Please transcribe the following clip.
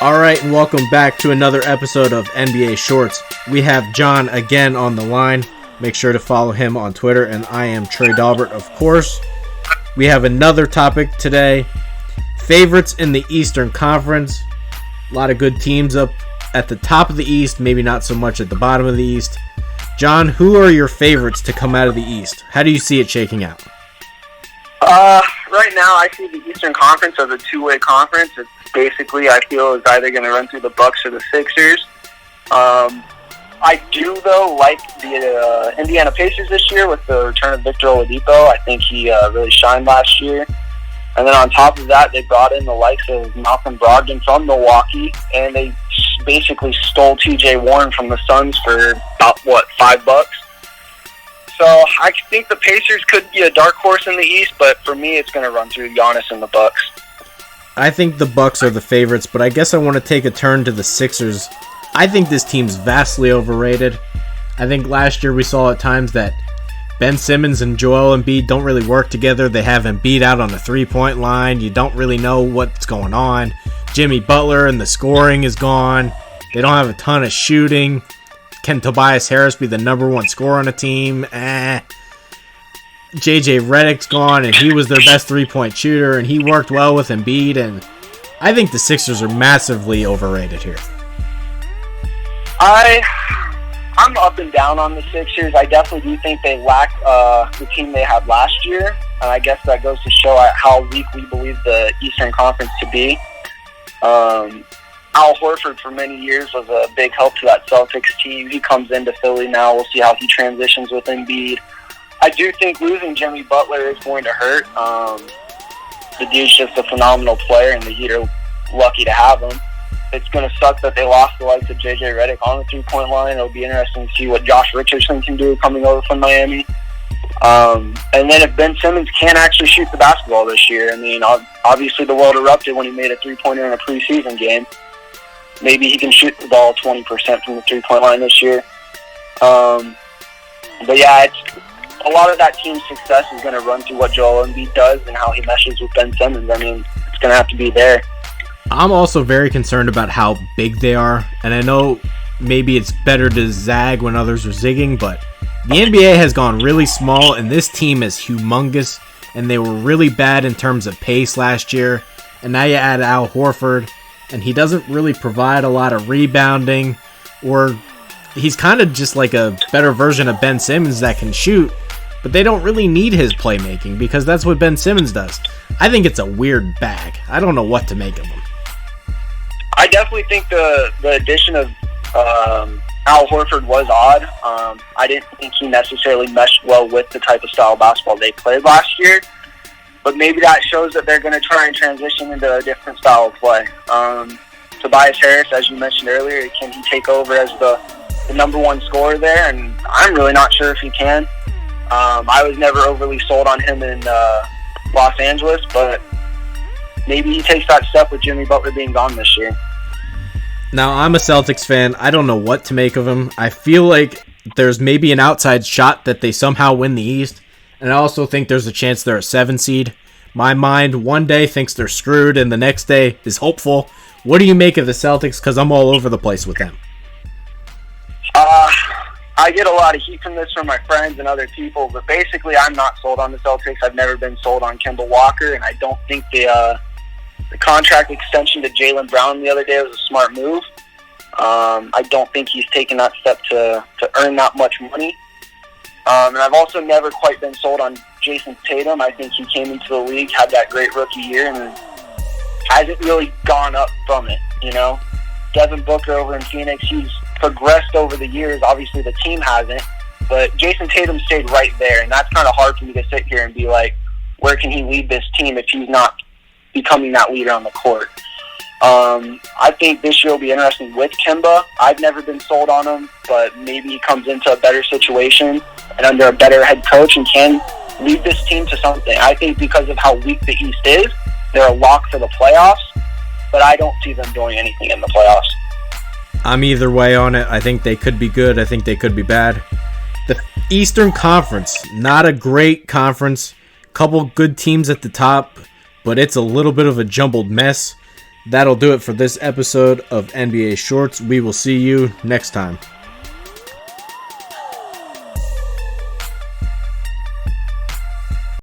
All right, and welcome back to another episode of NBA Shorts. We have John again on the line. Make sure to follow him on Twitter, and I am Trey Dalbert, of course. We have another topic today. Favorites in the Eastern Conference. A lot of good teams up at the top of the East, maybe not so much at the bottom of the East. John, who are your favorites to come out of the East? How do you see it shaking out? Right now, I see the Eastern Conference as a two-way conference. It's basically, I feel, is either going to run through the Bucks or the Sixers. I do, though, like the Indiana Pacers this year with the return of Victor Oladipo. I think he really shined last year. And then on top of that, they brought in the likes of Malcolm Brogdon from Milwaukee, and they basically stole T.J. Warren from the Suns for about, $5? So I think the Pacers could be a dark horse in the East, but for me, it's going to run through Giannis and the Bucks. I think the Bucks are the favorites, but I guess I want to take a turn to the Sixers. I think this team's vastly overrated. I think last year we saw at times that Ben Simmons and Joel Embiid don't really work together. They have Embiid out on the three-point line. You don't really know what's going on. Jimmy Butler and the scoring is gone. They don't have a ton of shooting. Can Tobias Harris be the number one scorer on a team? JJ Redick's gone, and he was their best three-point shooter, and he worked well with Embiid, and I think the Sixers are massively overrated here. I'm up and down on the Sixers. I definitely do think they lack the team they had last year, and I guess that goes to show how weak we believe the Eastern Conference to be. Al Horford for many years was a big help to that Celtics team. He comes into Philly now. We'll see how he transitions with Embiid. I do think losing Jimmy Butler is going to hurt. The dude's just a phenomenal player, and the Heat are lucky to have him. It's going to suck that they lost the likes of JJ Redick on the three-point line. It'll be interesting to see what Josh Richardson can do coming over from Miami. And then if Ben Simmons can actually shoot the basketball this year, I mean, obviously the world erupted when he made a three-pointer in a preseason game. Maybe he can shoot the ball 20% from the three-point line this year. But yeah, a lot of that team's success is going to run through what Joel Embiid does and how he meshes with Ben Simmons. I mean, it's going to have to be there. I'm also very concerned about how big they are, and I know maybe it's better to zag when others are zigging, but the NBA has gone really small, and this team is humongous, and they were really bad in terms of pace last year, and now you add Al Horford, and he doesn't really provide a lot of rebounding, or he's kind of just like a better version of Ben Simmons that can shoot, but they don't really need his playmaking because that's what Ben Simmons does. I think it's a weird bag. I don't know what to make of him. I definitely think the addition of Al Horford was odd. I didn't think he necessarily meshed well with the type of style of basketball they played last year. But maybe that shows that they're going to try and transition into a different style of play. Tobias Harris, as you mentioned earlier, can he take over as the number one scorer there? And I'm really not sure if he can. I was never overly sold on him in Los Angeles, but maybe he takes that step with Jimmy Butler being gone this year. Now, I'm a Celtics fan. I don't know what to make of him. I feel like there's maybe an outside shot that they somehow win the East. And I also think there's a chance they're a 7 seed. My mind one day thinks they're screwed and the next day is hopeful. What do you make of the Celtics? Because I'm all over the place with them. I get a lot of heat from this from my friends and other people, but basically I'm not sold on the Celtics. I've never been sold on Kemba Walker, and I don't think the contract extension to Jaylen Brown the other day was a smart move. I don't think he's taken that step to earn that much money. And I've also never quite been sold on Jason Tatum. I think he came into the league, had that great rookie year, and hasn't really gone up from it, you know? Devin Booker over in Phoenix, he's progressed over the years. Obviously, the team hasn't. But Jason Tatum stayed right there, and that's kind of hard for me to sit here and be like, where can he lead this team if he's not becoming that leader on the court? I think this year will be interesting with Kemba. I've never been sold on him, but maybe he comes into a better situation and under a better head coach and can lead this team to something. I think because of how weak the East is, they're a lock for the playoffs, but I don't see them doing anything in the playoffs. I'm either way on it. I think they could be good. I think they could be bad. The Eastern Conference, not a great conference. Couple good teams at the top, but it's a little bit of a jumbled mess. That'll do it for this episode of NBA Shorts. We will see you next time.